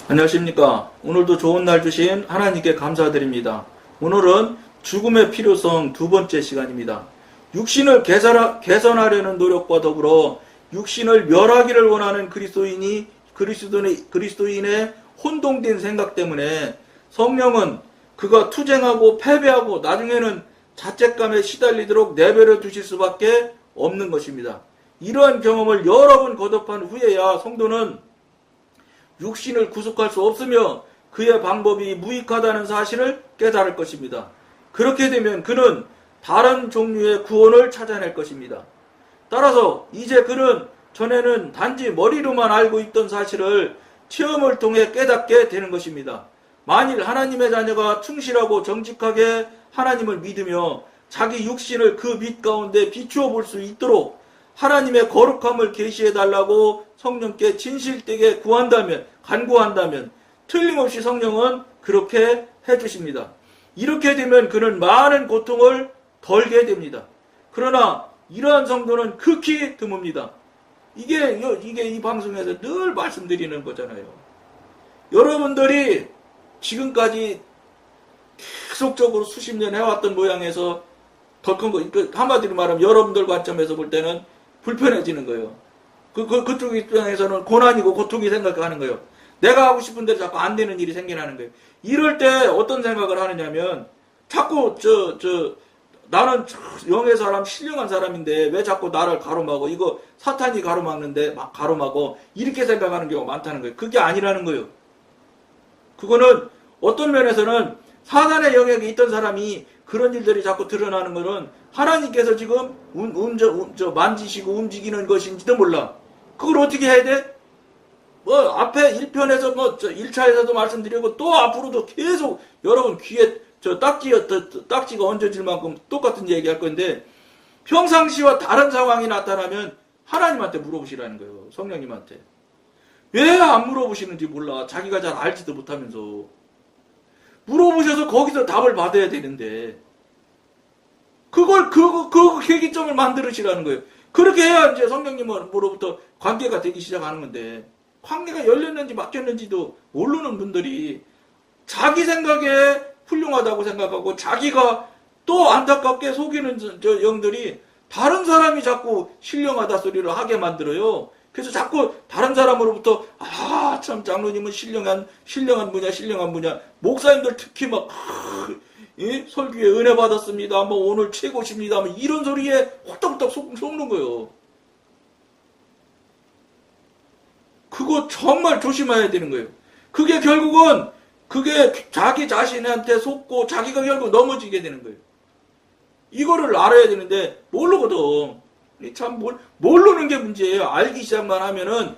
안녕하십니까. 오늘도 좋은 날 주신 하나님께 감사드립니다. 오늘은 죽음의 필요성 두 번째 시간입니다. 육신을 개선하려는 노력과 더불어 육신을 멸하기를 원하는 그리스도인의 혼동된 생각 때문에 성령은 그가 투쟁하고 패배하고 나중에는 자책감에 시달리도록 내버려 두실 수밖에 없는 것입니다. 이러한 경험을 여러 번 거듭한 후에야 성도는 육신을 구속할 수 없으며 그의 방법이 무익하다는 사실을 깨달을 것입니다. 그렇게 되면 그는 다른 종류의 구원을 찾아낼 것입니다. 따라서 이제 그는 전에는 단지 머리로만 알고 있던 사실을 체험을 통해 깨닫게 되는 것입니다. 만일 하나님의 자녀가 충실하고 정직하게 하나님을 믿으며 자기 육신을 그 빛 가운데 비추어 볼 수 있도록 하나님의 거룩함을 계시해달라고 성령께 진실되게 간구한다면 틀림없이 성령은 그렇게 해주십니다. 이렇게 되면 그는 많은 고통을 덜게 됩니다. 그러나 이러한 성도는 극히 드뭅니다. 이게 이 방송에서 늘 말씀드리는 거잖아요. 여러분들이 지금까지 계속적으로 수십 년 해왔던 모양에서 더 큰 거, 한마디로 말하면 여러분들 관점에서 볼 때는 불편해지는 거예요. 그쪽 입장에서는 고난이고 고통이 생각하는 거예요. 내가 하고 싶은 대로 자꾸 안 되는 일이 생겨나는 거예요. 이럴 때 어떤 생각을 하느냐면, 자꾸, 나는 영의 사람, 신령한 사람인데, 왜 자꾸 나를 가로막어? 이거 사탄이 가로막는데, 막 가로막어. 이렇게 생각하는 경우가 많다는 거예요. 그게 아니라는 거예요. 그거는 어떤 면에서는 사단의 영역에 있던 사람이 그런 일들이 자꾸 드러나는 것은 하나님께서 지금 만지시고 움직이는 것인지도 몰라. 그걸 어떻게 해야 돼? 앞에 1편에서 1차에서도 말씀드리고 또 앞으로도 계속 여러분 귀에 딱지가 얹어질 만큼 똑같은 얘기 할 건데, 평상시와 다른 상황이 나타나면 하나님한테 물어보시라는 거예요. 성령님한테. 왜 안 물어보시는지 몰라. 자기가 잘 알지도 못하면서. 물어보셔서 거기서 답을 받아야 되는데, 그 계기점을 만들으시라는 거예요. 그렇게 해야 이제 성령님으로부터 관계가 되기 시작하는 건데, 관계가 열렸는지 막혔는지도 모르는 분들이 자기 생각에 훌륭하다고 생각하고 자기가 또 안타깝게 속이는 영들이 다른 사람이 자꾸 신령하다 소리를 하게 만들어요. 그래서 자꾸 다른 사람으로부터 참 장로님은 신령한 분야 목사님들 특히 막 설교에 은혜 받았습니다. 오늘 최고십니다. 이런 소리에 홀딱홀딱 속는 거예요. 그거 정말 조심해야 되는 거예요. 그게 결국은 자기 자신한테 속고 자기가 결국 넘어지게 되는 거예요. 이거를 알아야 되는데 모르거든. 참 모르는 게 문제예요. 알기 시작만 하면은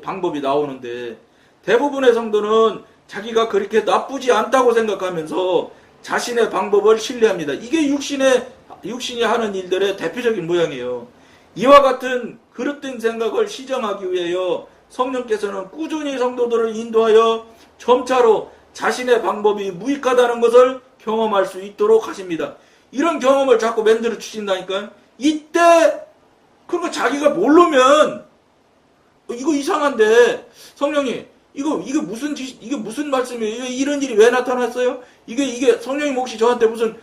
방법이 나오는데, 대부분의 성도는 자기가 그렇게 나쁘지 않다고 생각하면서 자신의 방법을 신뢰합니다. 이게 육신이 하는 일들의 대표적인 모양이에요. 이와 같은 그릇된 생각을 시정하기 위하여 성령께서는 꾸준히 성도들을 인도하여 점차로 자신의 방법이 무익하다는 것을 경험할 수 있도록 하십니다. 이런 경험을 자꾸 만들어 주신다니까요. 이때 그러니까 자기가 모르면 이거 이상한데, 성령님 이게 무슨 말씀이에요? 이런 일이 왜 나타났어요? 이게 성령님 혹시 저한테 무슨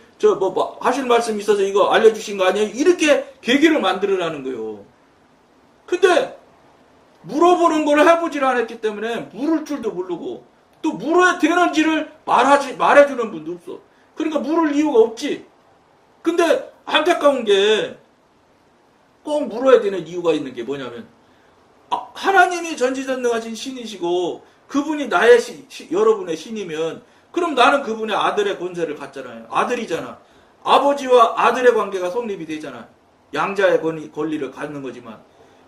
하실 말씀이 있어서 이거 알려주신 거 아니에요? 이렇게 계기를 만들어라는 거예요. 근데 물어보는 걸 해보질 않았기 때문에 물을 줄도 모르고, 또 물어야 되는지를 말해주는 분도 없어. 그러니까 물을 이유가 없지. 근데 안타까운 게 꼭 물어야 되는 이유가 있는 게 뭐냐면, 하나님이 전지전능하신 신이시고 그분이 여러분의 신이면 그럼 나는 그분의 아들의 권세를 갖잖아요. 아들이잖아. 아버지와 아들의 관계가 성립이 되잖아. 양자의 권리를 갖는 거지만,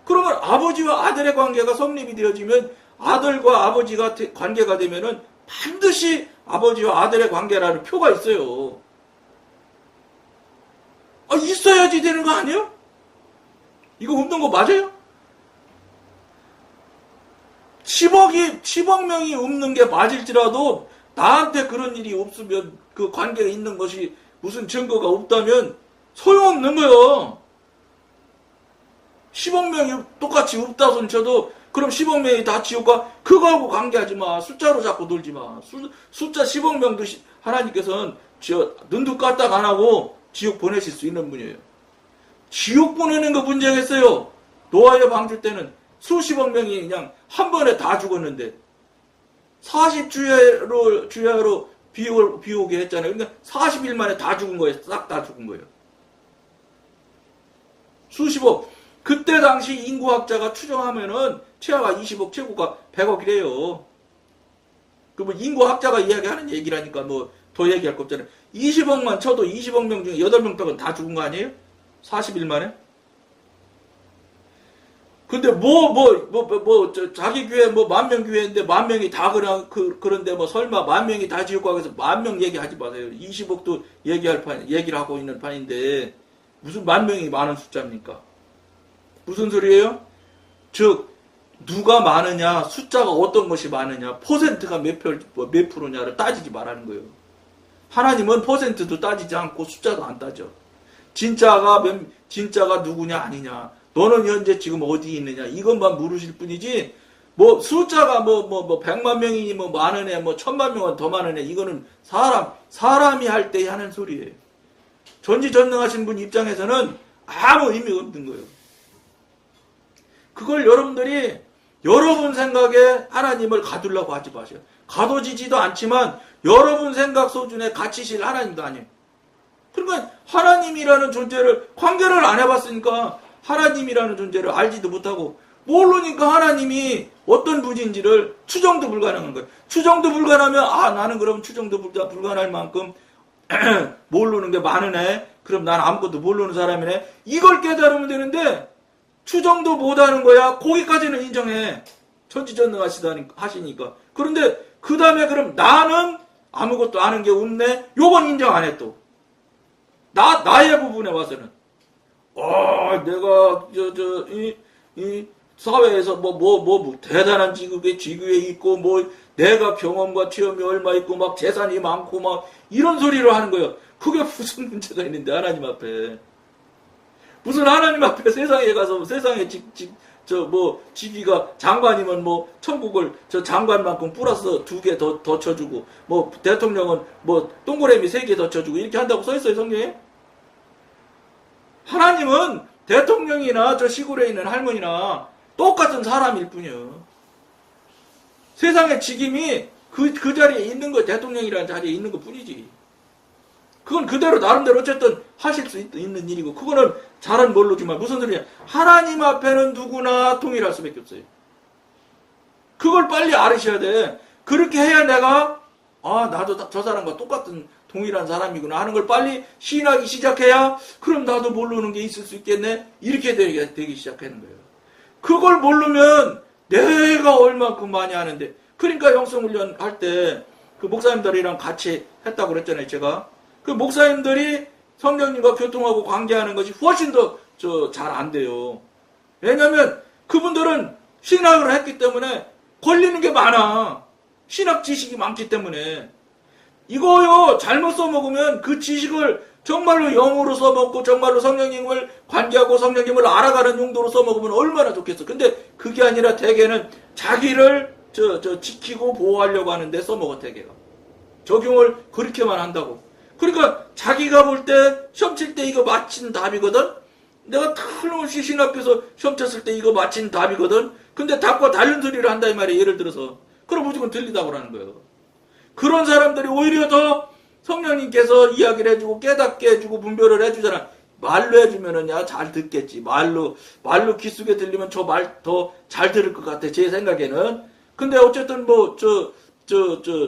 그러면 아버지와 아들의 관계가 성립이 되어지면 아들과 아버지가 관계가 되면은 반드시 아버지와 아들의 관계라는 표가 있어요. 있어야지 되는 거 아니에요? 이거 없는 거 맞아요? 10억 명이 없는 게 맞을지라도 나한테 그런 일이 없으면, 그 관계가 있는 것이 무슨 증거가 없다면 소용없는 거예요. 10억 명이 똑같이 없다 손 쳐도 그럼 10억 명이 다 지옥 가? 그거하고 관계하지 마. 숫자로 자꾸 놀지 마. 숫자 10억 명도 하나님께서는 눈도 까딱 안 하고 지옥 보내실 수 있는 분이에요. 지옥 보내는 거 문제겠어요. 노아의 방주 때는 수십억 명이 그냥 한 번에 다 죽었는데 40주야로 비오게 했잖아요. 그러니까 40일 만에 다 죽은 거예요. 싹 다 죽은 거예요. 수십억. 그때 당시 인구학자가 추정하면은 최하가 20억, 최고가 100억이래요. 그 뭐 인구학자가 이야기하는 얘기라니까 뭐 더 얘기할 거 없잖아요. 20억만 쳐도 20억 명 중에 8명 빼고는 다 죽은 거 아니에요? 40일 만에? 근데 자기 교회 10,000명 교회인데 10,000명이 다 그런데 뭐 설마 10,000명이 다 지옥 가서 10,000명 얘기하지 마세요. 20억도 얘기를 하고 있는 판인데 무슨 10,000명이 많은 숫자입니까? 무슨 소리예요? 즉 누가 많으냐, 숫자가 어떤 것이 많으냐, 퍼센트가 몇 프로냐를 따지지 말라는 거예요. 하나님은 퍼센트도 따지지 않고 숫자도 안 따져. 진짜가 누구냐 아니냐, 너는 현재 지금 어디 있느냐, 이것만 물으실 뿐이지, 뭐 숫자가 100만 명이니 많은 애, 1,000만 명은 더 많은 애, 이거는 사람이 할 때 하는 소리예요. 전지전능하신 분 입장에서는 아무 의미가 없는 거예요. 그걸 여러분들이 여러분 생각에 하나님을 가두려고 하지 마세요. 가둬지지도 않지만 여러분 생각 수준에 갇히실 하나님도 아니에요. 그러니까 하나님이라는 존재를 관계를 안 해봤으니까 하나님이라는 존재를 알지도 못하고 모르니까 하나님이 어떤 분인지를 추정도 불가능한 거예요. 추정도 불가능하면 나는 그럼 추정도 불가능할 만큼 모르는 게 많으네. 그럼 난 아무것도 모르는 사람이네. 이걸 깨달으면 되는데 추정도 못하는 거야. 거기까지는 인정해. 천지전능하시니까. 그런데 그 다음에 그럼 나는 아무것도 아는 게 없네. 요건 인정 안 해 또. 나의 부분에 와서는 내가 이 사회에서 대단한 지구에 있고 내가 경험과 체험이 얼마 있고 막 재산이 많고 막 이런 소리를 하는 거예요. 그게 무슨 문제가 있는데 하나님 앞에. 무슨 하나님 앞에 세상에 가서 세상에 직위가 장관이면 천국을 장관만큼 플러스 2개 더 쳐주고 대통령은 동그라미 3개 더 쳐주고 이렇게 한다고 써있어요 성경에? 하나님은 대통령이나 시골에 있는 할머니나 똑같은 사람일 뿐이에요. 세상의 직임이 그 자리에 있는 거, 대통령이라는 자리에 있는 것 뿐이지. 그건 그대로 나름대로 어쨌든 하실 수 있는 일이고, 그거는 잘은 모르지만 무슨 소리냐. 하나님 앞에는 누구나 동일할 수밖에 없어요. 그걸 빨리 알으셔야 돼. 그렇게 해야 내가 나도 저 사람과 똑같은 동일한 사람이구나 하는 걸 빨리 시인하기 시작해야 그럼 나도 모르는 게 있을 수 있겠네. 이렇게 되기 시작하는 거예요. 그걸 모르면 내가 얼만큼 많이 하는데, 그러니까 영성훈련 할 때 그 목사님들이랑 같이 했다고 그랬잖아요 제가. 그 목사님들이 성령님과 교통하고 관계하는 것이 훨씬 더 잘 안 돼요. 왜냐면 그분들은 신학을 했기 때문에 걸리는 게 많아. 신학 지식이 많기 때문에. 이거요 잘못 써먹으면 그 지식을 정말로 영으로 써먹고 정말로 성령님을 관계하고 성령님을 알아가는 용도로 써먹으면 얼마나 좋겠어. 근데 그게 아니라 대개는 자기를 지키고 보호하려고 하는데 써먹어. 대개가 적용을 그렇게만 한다고. 그러니까 자기가 볼 때 시험 칠 때 이거 맞힌 답이거든. 내가 틀림없이 신학교에서 시험 쳤을 때 이거 맞힌 답이거든. 근데 답과 다른 소리를 한다 이 말이에요. 예를 들어서. 그럼 무조건 틀리다고 하는 거예요. 그런 사람들이 오히려 더 성령님께서 이야기를 해주고 깨닫게 해주고 분별을 해주잖아. 말로 해주면은 잘 듣겠지. 말로 귀 속에 들리면 저 말 더 잘 들을 것 같아. 제 생각에는. 근데 어쨌든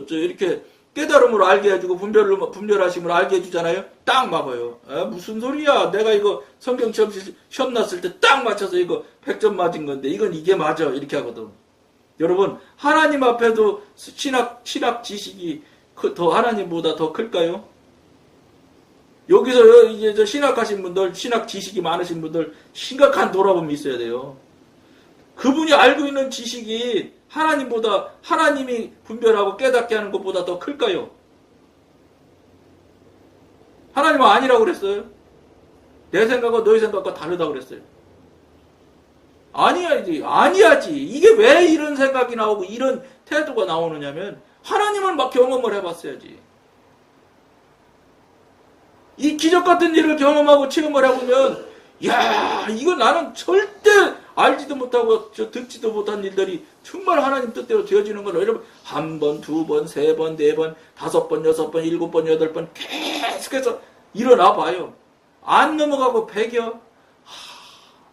이렇게 깨달음으로 알게 해주고 분별하심으로 알게 해주잖아요. 딱 막아요. 무슨 소리야. 내가 이거 성경 시험 났을 때 딱 맞춰서 이거 100점 맞은 건데 이게 맞아. 이렇게 하거든. 여러분 하나님 앞에도 신학 지식이 더 하나님보다 더 클까요? 여기서 이제 신학하신 분들, 신학 지식이 많으신 분들 심각한 돌아봄이 있어야 돼요. 그분이 알고 있는 지식이 하나님이 분별하고 깨닫게 하는 것보다 더 클까요? 하나님은 아니라고 그랬어요. 내 생각과 너희 생각과 다르다고 그랬어요. 아니야지. 이게 왜 이런 생각이 나오고 이런 태도가 나오느냐면 하나님을 막 경험을 해봤어야지. 이 기적 같은 일을 경험하고 체험을 해보면 야, 이거 나는 절대 알지도 못하고 듣지도 못한 일들이 정말 하나님 뜻대로 되어지는 걸 여러분 한 번, 두 번, 세 번, 네 번, 다섯 번, 여섯 번, 일곱 번, 여덟 번 계속해서 일어나 봐요. 안 넘어가고 배겨.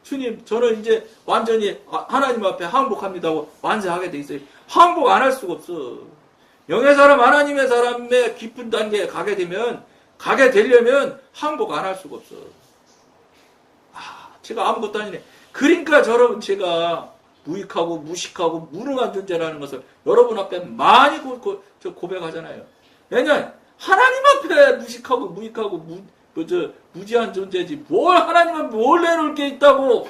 주님, 저는 이제 완전히 하나님 앞에 항복합니다 하고 완세하게 돼 있어요. 항복 안 할 수가 없어. 영의 사람, 하나님의 사람의 깊은 단계에 가게 되려면 항복 안 할 수가 없어. 제가 아무것도 아니네. 그러니까 여러분 제가 무익하고 무식하고 무능한 존재라는 것을 여러분 앞에 많이 고백하잖아요. 왜냐하면 하나님 앞에 무식하고 무익하고 무지한 존재지 뭘 하나님은 뭘 내놓을 게 있다고.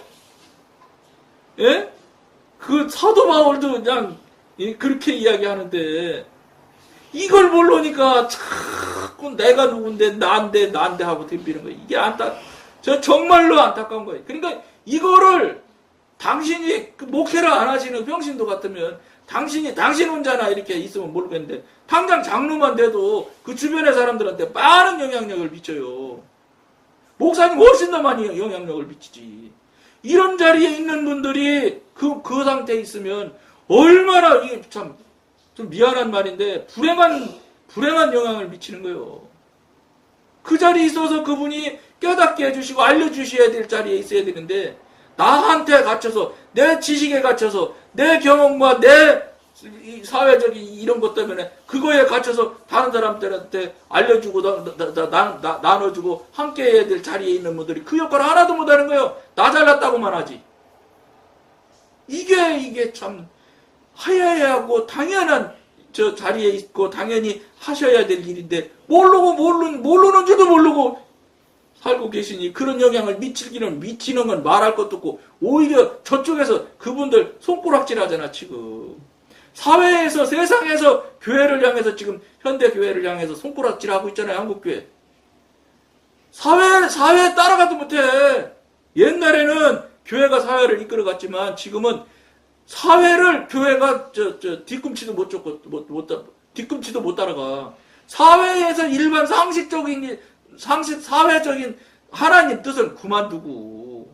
예? 그 사도 바울도 그냥 그렇게 이야기하는데 이걸 모르니까 자꾸 내가 누군데 난데 하고 덤비는 거예요. 이게 저 정말로 안타까운 거예요. 그러니까 이거를 당신이 목회를 안 하시는 병신도 같으면 당신 혼자나 이렇게 있으면 모르겠는데 당장 장로만 돼도 그 주변의 사람들한테 많은 영향력을 미쳐요. 목사님 훨씬 더 많이 영향력을 미치지. 이런 자리에 있는 분들이 그 상태에 있으면 얼마나 이게 참 좀 미안한 말인데 불행한 영향을 미치는 거예요. 그 자리에 있어서 그분이 깨닫게 해주시고 알려주셔야 될 자리에 있어야 되는데 나한테 갇혀서 내 지식에 갇혀서 내 경험과 내 사회적인 이런 것 때문에 그거에 갇혀서 다른 사람들한테 알려주고 나눠주고 함께 해야 될 자리에 있는 분들이 그 역할을 하나도 못하는 거예요. 나 잘났다고만 하지. 이게 참 하여야 하고 당연한 저 자리에 있고 당연히 하셔야 될 일인데 모르는 줄도 모르고 살고 계시니 그런 영향을 미치는 건 말할 것도 없고 오히려 저쪽에서 그분들 손가락질 하잖아 지금. 사회에서 세상에서 교회를 향해서 지금 현대 교회를 향해서 손가락질 하고 있잖아요. 한국교회. 사회에 따라가도 못해. 옛날에는 교회가 사회를 이끌어갔지만 지금은 사회를 교회가 뒤꿈치도 못 쫓고 뒤꿈치도 못 따라가. 사회에서 일반 사회적인 하나님 뜻을 그만두고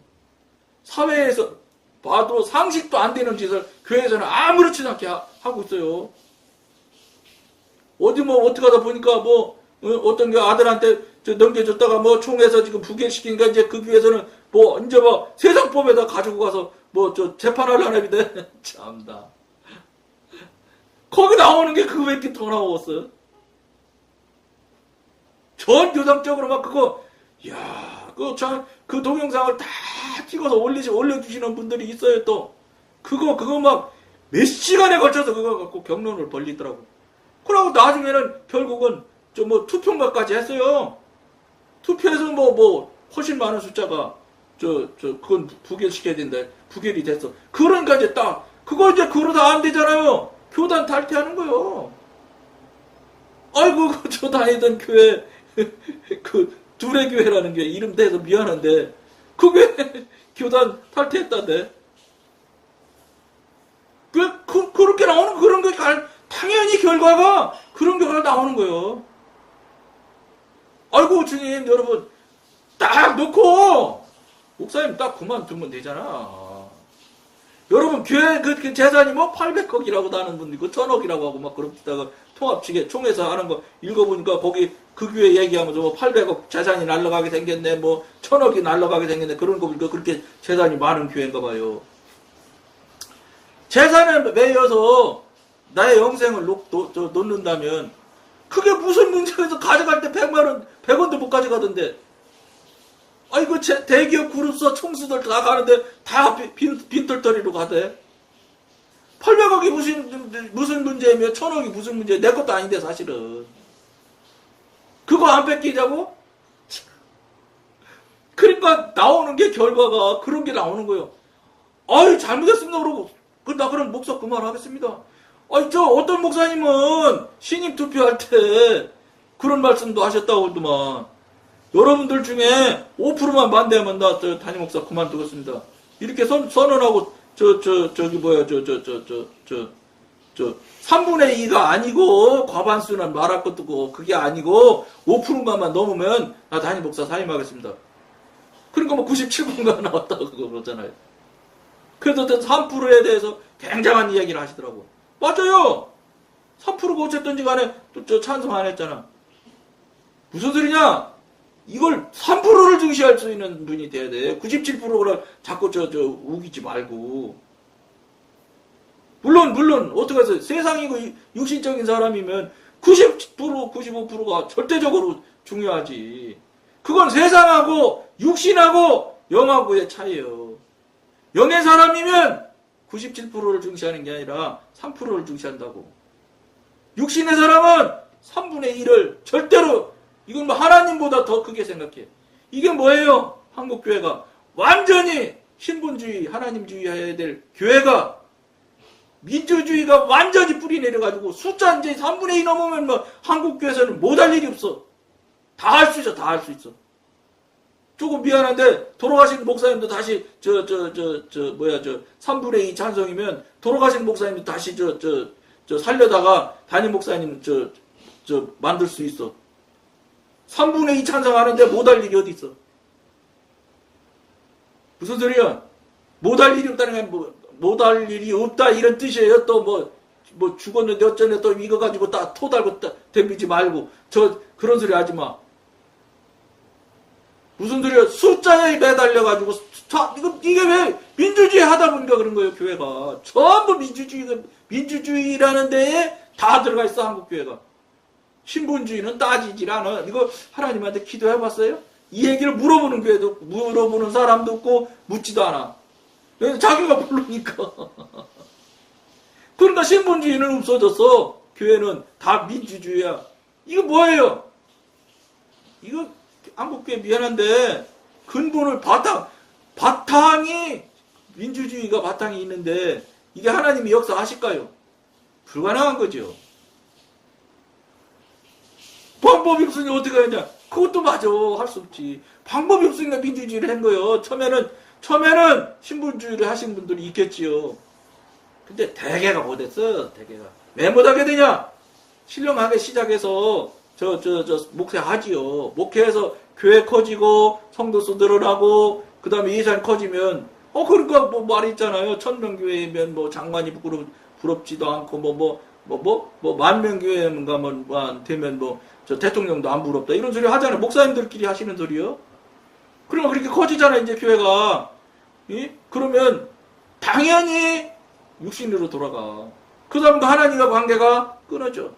사회에서 봐도 상식도 안 되는 짓을 교회에서는 아무렇지도 않게 하고 있어요. 어디 어떻게 하다 보니까 어떤 게 아들한테 넘겨줬다가 총에서 지금 부결시키니까 이제 그 교회에서는 이제 세상법에다 가지고 가서 재판하려는 애인데 참다. 거기 나오는 게 그거 왜 이렇게 더 나왔어? 전 교당적으로 그 동영상을 다 찍어서 올려주시는 분들이 있어요, 또. 그거 몇 시간에 걸쳐서 그거 갖고 경론을 벌리더라고. 그러고 나중에는 결국은 투표까지 했어요. 투표해서 훨씬 많은 숫자가 그건 부결시켜야 된다. 부결이 됐어. 그러니까 이제 그거 이제 그러다 안 되잖아요. 교단 탈퇴하는 거요. 아이고, 저 다니던 교회, 둘의 교회라는 게 이름 대서 미안한데, 그게 교단 탈퇴했다는데. 그렇게 나오는 그런 게 당연히 결과가 그런 결과가 나오는 거예요. 아이고, 주님, 여러분, 딱 놓고, 목사님 딱 그만두면 되잖아. 여러분, 교회 그 재산이 800억이라고 나는 분 있고, 1000억이라고 하고 그러다가 총회에서 하는 거 읽어보니까 거기 그 교회 얘기하면서 800억 재산이 날라가게 생겼네, 1000억이 날라가게 생겼네, 그런 거 보니까 그렇게 재산이 많은 교회인가 봐요. 재산을 매여서 나의 영생을 놓는다면, 그게 무슨 문제에서 가져갈 때 100만원, 100원도 못 가져가던데. 아이고, 대기업 그룹서 총수들 다 가는데 다 빈털터리로 가대. 800억이 무슨 문제며 1000억이 무슨 문제야. 내 것도 아닌데 사실은. 그거 안 뺏기자고? 그러니까 나오는 게 결과가 그런 게 나오는 거예요. 아유, 잘못했습니다 그러고 나 그럼 목사 그만하겠습니다. 어떤 목사님은 신임 투표할 때 그런 말씀도 하셨다고 하더만. 여러분들 중에 5%만 반대하면 나 담임 목사 그만두겠습니다. 이렇게 선언하고, 저기 뭐야, 3분의 2가 아니고, 과반수는 말할 것도 없고, 그게 아니고, 5%가만 넘으면, 나 담임 목사 사임하겠습니다. 그러니까 뭐 97%가 나왔다고 그러잖아요. 그래도 3%에 대해서 굉장한 이야기를 하시더라고. 맞아요! 3%가 어쨌든지 간에 또 찬성 안 했잖아. 무슨 소리냐? 이걸 3%를 중시할 수 있는 분이 돼야 돼. 97%를 자꾸 우기지 말고. 물론, 어떻게 해서 세상이고 육신적인 사람이면 90%, 95%가 절대적으로 중요하지. 그건 세상하고 육신하고 영하고의 차이예요. 영의 사람이면 97%를 중시하는 게 아니라 3%를 중시한다고. 육신의 사람은 3분의 1을 절대로, 이건 뭐 하나님보다 더 크게 생각해. 이게 뭐예요? 한국교회가 완전히 신분주의, 하나님주의 해야 될 교회가 민주주의가 완전히 뿌리 내려가지고 숫자 이제 3분의 2 넘으면 뭐 한국교회에서는 못할 일이 없어. 다 할 수 있어, 다 할 수 있어. 조금 미안한데 돌아가신 목사님도 다시 3분의 2 찬성이면 돌아가신 목사님도 다시 살려다가 담임 목사님 만들 수 있어. 3분의 2 찬성하는데 못할 일이 어디 있어? 무슨 소리야? 못할 일이 없다는 건 못할 일이 없다 이런 뜻이에요. 또 뭐 죽었는데 어쩌네 또 이거 가지고 다 토달고 덤비지 말고 그런 소리 하지 마. 무슨 소리야? 숫자에 매달려가지고, 이게 왜 민주주의 하다 보니까 그런 거예요, 교회가. 전부 민주주의라는 데에 다 들어가 있어, 한국교회가. 신분주의는 따지질 않아. 이거 하나님한테 기도해봤어요? 이 얘기를 물어보는 교회도, 물어보는 사람도 없고, 묻지도 않아. 자기가 모르니까. 그러니까 신분주의는 없어졌어. 교회는 다 민주주의야. 이거 뭐예요? 이거, 한국교회 미안한데 근본을 바탕이 민주주의가 바탕이 있는데 이게 하나님이 역사하실까요? 불가능한 거죠. 방법이 없으니 어떻게 하냐? 그것도 맞아. 할 수 없지. 방법이 없으니까 민주주의를 한 거예요. 처음에는 신분주의를 하신 분들이 있겠지요. 근데 대개가 못했어. 대개가. 왜 못하게 되냐? 신령하게 시작해서 목회하지요. 목회해서 교회 커지고 성도수 늘어나고 그 다음에 예산 커지면 그러니까 뭐 말이 있잖아요. 1000명교회면 뭐 장관이 부럽지도 않고 만명교회만 되면 대통령도 안 부럽다 이런 소리 하잖아요. 목사님들끼리 하시는 소리요. 그러면 그렇게 커지잖아요. 이제 교회가. 그러면 당연히 육신으로 돌아가. 그 다음에 하나님과 관계가 끊어져.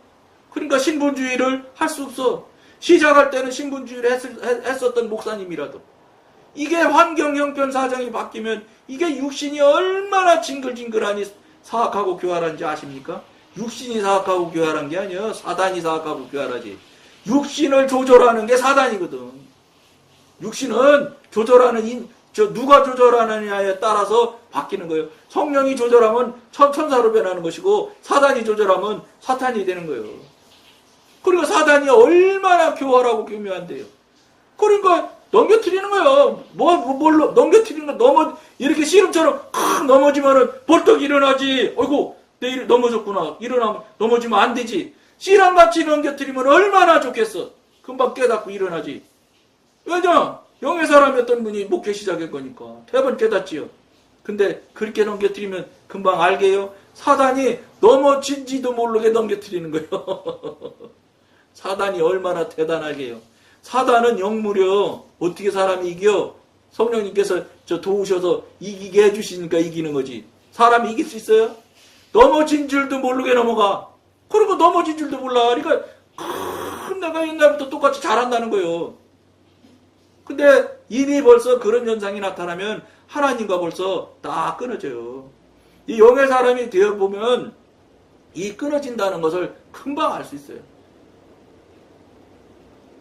그러니까 신분주의를 할 수 없어. 시작할 때는 신분주의를 했었던 목사님이라도 이게 환경 형편 사정이 바뀌면 이게 육신이 얼마나 징글징글하니 사악하고 교활한지 아십니까? 육신이 사악하고 교활한 게 아니야. 사단이 사악하고 교활하지. 육신을 조절하는 게 사단이거든. 육신은 조절하는 누가 조절하느냐에 따라서 바뀌는 거예요. 성령이 조절하면 천사로 변하는 것이고 사단이 조절하면 사탄이 되는 거예요. 그러니까 사단이 얼마나 교활하고 교묘한데요. 그러니까 넘겨뜨리는 거예요. 뭘로 넘겨뜨리는 거 이렇게 씨름처럼 넘어지면은 벌떡 일어나지. 어이구 내 넘어졌구나. 일어나면 넘어지면 안 되지. 씨름같이 넘겨뜨리면 얼마나 좋겠어. 금방 깨닫고 일어나지. 왜냐? 영의 사람이었던 분이 목회 시작할 거니까. 대번 깨닫지요. 근데 그렇게 넘겨뜨리면 금방 알게요. 사단이 넘어진지도 모르게 넘겨뜨리는 거예요. 사단이 얼마나 대단하게요. 사단은 영무려 어떻게 사람이 이겨? 성령님께서 도우셔서 이기게 해주시니까 이기는 거지. 사람이 이길 수 있어요? 넘어진 줄도 모르게 넘어가. 그리고 넘어진 줄도 몰라. 그러니까 내가 옛날부터 똑같이 잘한다는 거예요. 근데 이미 벌써 그런 현상이 나타나면 하나님과 벌써 다 끊어져요. 이 영의 사람이 되어보면 이 끊어진다는 것을 금방 알 수 있어요.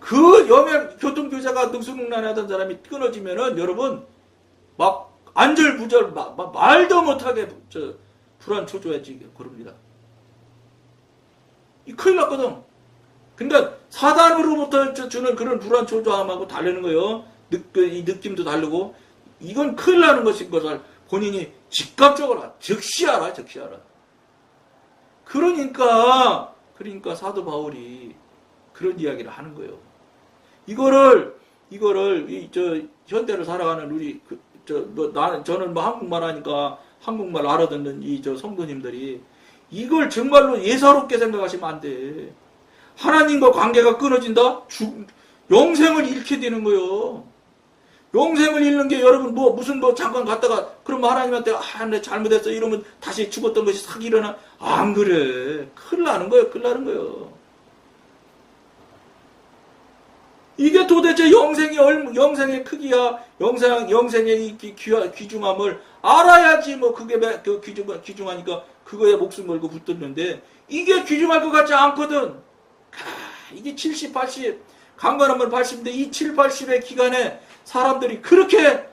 그 영의 교통교제가 능수능란하던 사람이 끊어지면은 여러분 막 안절부절 말도 못하게 불안 초조해지게 그럽니다. 이 큰일 났거든. 그러니까 사단으로부터 주는 그런 불안 초조함하고 다르는 거예요. 이 느낌도 다르고 이건 큰일 나는 것인 것을 본인이 즉각적으로 즉시 알아. 그러니까 사도 바울이 그런 이야기를 하는 거예요. 이거를 현대를 살아가는 우리 저는 뭐 한국말 하니까 한국말 알아듣는 성도님들이 이걸 정말로 예사롭게 생각하시면 안 돼. 하나님과 관계가 끊어진다? 영생을 잃게 되는 거예요. 영생을 잃는 게 여러분 무슨 잠깐 갔다가 그러면 하나님한테 내 잘못했어 이러면 다시 죽었던 것이 싹 일어나. 안 그래. 큰일 나는 거예요. 이게 도대체 영생의 크기야, 영생의 이 귀중함을 알아야지 그게 귀중하니까 그거에 목숨 걸고 붙들는데 이게 귀중할 것 같지 않거든. 이게 70, 80, 강건하면 80인데 이 7, 80의 기간에 사람들이 그렇게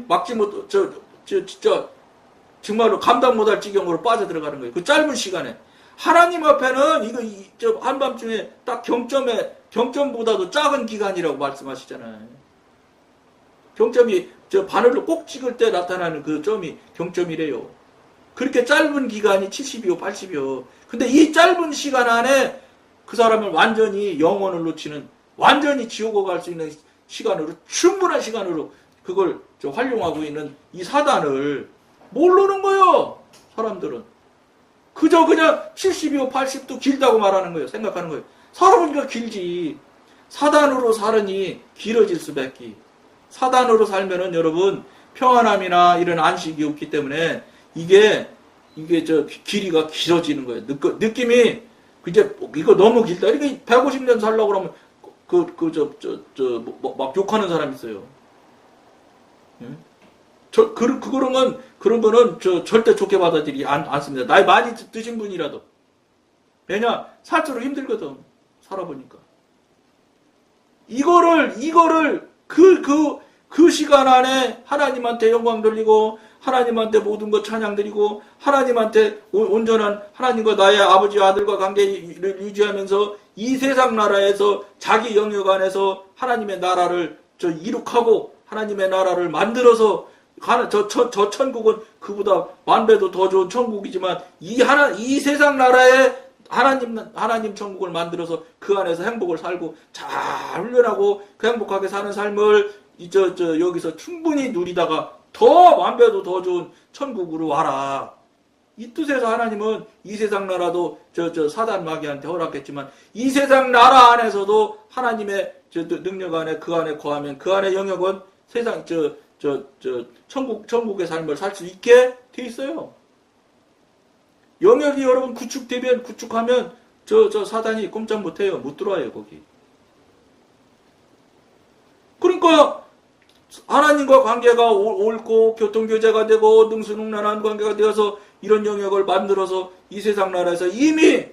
막지 못, 진짜 정말로 감당 못할 지경으로 빠져들어가는 거예요. 그 짧은 시간에. 하나님 앞에는 한밤중에 딱 경점보다도 작은 기간이라고 말씀하시잖아요. 경점이 바늘로 꼭 찍을 때 나타나는 그 점이 경점이래요. 그렇게 짧은 기간이 70이요, 80이요. 근데 이 짧은 시간 안에 그 사람을 완전히 영혼을 놓치는, 완전히 지옥으로 갈 수 있는 시간으로, 충분한 시간으로 그걸 활용하고 있는 이 사단을 모르는 거예요, 사람들은. 그저 그냥 70이요, 80도 길다고 말하는 거예요. 생각하는 거예요. 살아보니까 길지. 사단으로 살으니 길어질 수밖에. 사단으로 살면은 여러분 평안함이나 이런 안식이 없기 때문에 이게 길이가 길어지는 거예요. 느낌이 이제 이거 너무 길다. 이렇게 150년 살려고 그러면 막 욕하는 사람 있어요. 그런 거는 절대 좋게 받아들이지 않습니다. 나이 많이 드신 분이라도. 왜냐? 살수록 힘들거든. 살아보니까. 이거를 그 시간 안에 하나님한테 영광 돌리고, 하나님한테 모든 것 찬양 드리고, 하나님한테 온전한 하나님과 나의 아버지와 아들과 관계를 유지하면서 이 세상 나라에서 자기 영역 안에서 하나님의 나라를 이룩하고 하나님의 나라를 만들어서 가는 저 천국은 그보다 만배도 더 좋은 천국이지만 이 세상 나라에 하나님 천국을 만들어서 그 안에서 행복을 살고 잘 훈련하고 그 행복하게 사는 삶을 여기서 충분히 누리다가 더 만배도 더 좋은 천국으로 와라. 이 뜻에서 하나님은 이 세상 나라도 사단 마귀한테 허락했지만 이 세상 나라 안에서도 하나님의 능력 안에 그 안에 거하면 그 안에 영역은 세상 천국의 삶을 살 수 있게 돼 있어요. 영역이 여러분 구축하면 사단이 꼼짝 못해요. 못 들어와요 거기. 그러니까 하나님과 관계가 옳고 교통교제가 되고 능수능란한 관계가 되어서 이런 영역을 만들어서 이 세상 나라에서 이미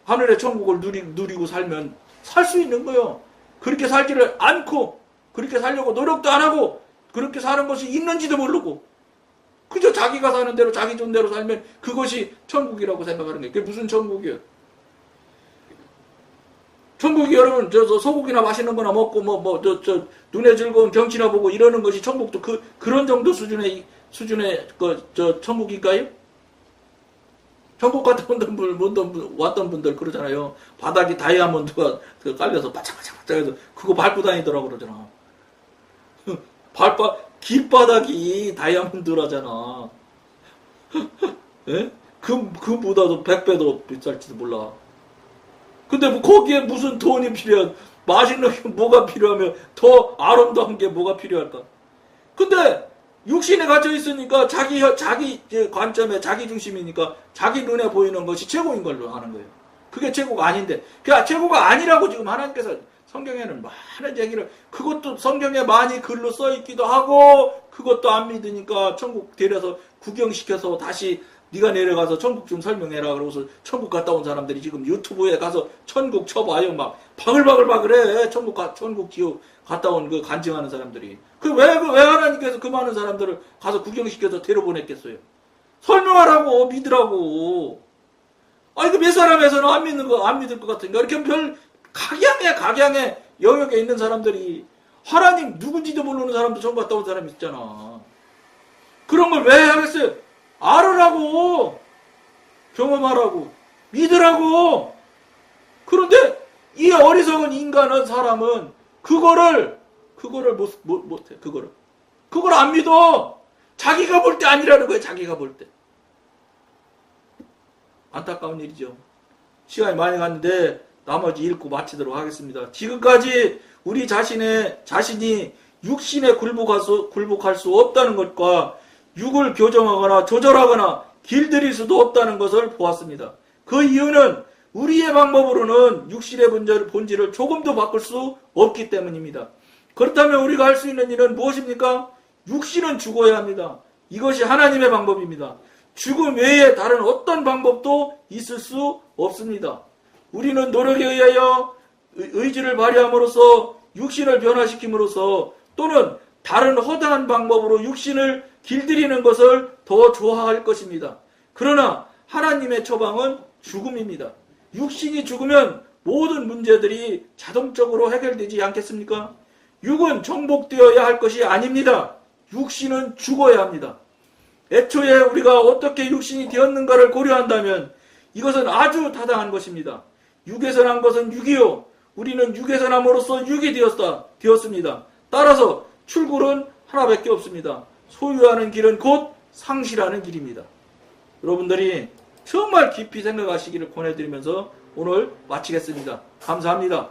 하늘의 천국을 누리고 살면 살 수 있는 거예요. 그렇게 살지를 않고 그렇게 살려고 노력도 안 하고 그렇게 사는 것이 있는지도 모르고 그저 자기가 사는 대로 자기 존대로 살면 그것이 천국이라고 생각하는 거예요. 그게 무슨 천국이에요? 천국이 여러분 소고기나 맛있는 거나 먹고 눈에 즐거운 경치나 보고 이러는 것이 천국도 그런 정도 수준의 천국일까요? 천국 갔다 왔던 분들 그러잖아요. 바닥이 다이아몬드가 깔려서 바짝바짝바짝해서 그거 밟고 다니더라고 그러잖아. 길바닥이 다이아몬드라잖아. 예? 그보다도 100배도 비쌀지도 몰라. 근데 거기에 무슨 돈이 필요한, 맛있는 게 뭐가 필요하면 더 아름다운 게 뭐가 필요할까? 근데 육신에 갇혀 있으니까 자기 관점에 자기 중심이니까 자기 눈에 보이는 것이 최고인 걸로 하는 거예요. 그게 최고가 아닌데, 그게 최고가 아니라고 지금 하나님께서 성경에는 많은 얘기를, 그것도 성경에 많이 글로 써 있기도 하고 그것도 안 믿으니까 천국 데려서 구경시켜서 다시 네가 내려가서 천국 좀 설명해라 그러고서 천국 갔다 온 사람들이 지금 유튜브에 가서 천국 쳐봐요. 막 바글바글해. 천국 지옥 갔다 온 그 간증하는 사람들이. 왜 하나님께서 그 많은 사람들을 가서 구경시켜서 데려보냈겠어요? 설명하라고, 믿으라고. 이거 몇 사람에서는 안 믿을 것 같으니까 이렇게 각양의 영역에 있는 사람들이 하나님 누군지도 모르는 사람도 처음 봤다 온 사람이 있잖아. 그런 걸 왜 하겠어요? 알으라고. 경험하라고. 믿으라고. 그런데 이 어리석은 인간은 사람은 그거를 못해. 그걸 안 믿어. 자기가 볼 때 아니라는 거예요. 자기가 볼 때. 안타까운 일이죠. 시간이 많이 갔는데 나머지 읽고 마치도록 하겠습니다. 지금까지 우리 자신이 육신에 굴복할 수 없다는 것과 육을 교정하거나 조절하거나 길들일 수도 없다는 것을 보았습니다. 그 이유는 우리의 방법으로는 육신의 본질을 조금도 바꿀 수 없기 때문입니다. 그렇다면 우리가 할 수 있는 일은 무엇입니까? 육신은 죽어야 합니다. 이것이 하나님의 방법입니다. 죽음 외에 다른 어떤 방법도 있을 수 없습니다. 우리는 노력에 의하여 의지를 발휘함으로써 육신을 변화시킴으로써 또는 다른 허다한 방법으로 육신을 길들이는 것을 더 좋아할 것입니다. 그러나 하나님의 처방은 죽음입니다. 육신이 죽으면 모든 문제들이 자동적으로 해결되지 않겠습니까? 육은 정복되어야 할 것이 아닙니다. 육신은 죽어야 합니다. 애초에 우리가 어떻게 육신이 되었는가를 고려한다면 이것은 아주 타당한 것입니다. 육에서 난 것은 육이요. 우리는 육에서 남으로써 육이 되었습니다. 따라서 출구는 하나밖에 없습니다. 소유하는 길은 곧 상실하는 길입니다. 여러분들이 정말 깊이 생각하시기를 권해드리면서 오늘 마치겠습니다. 감사합니다.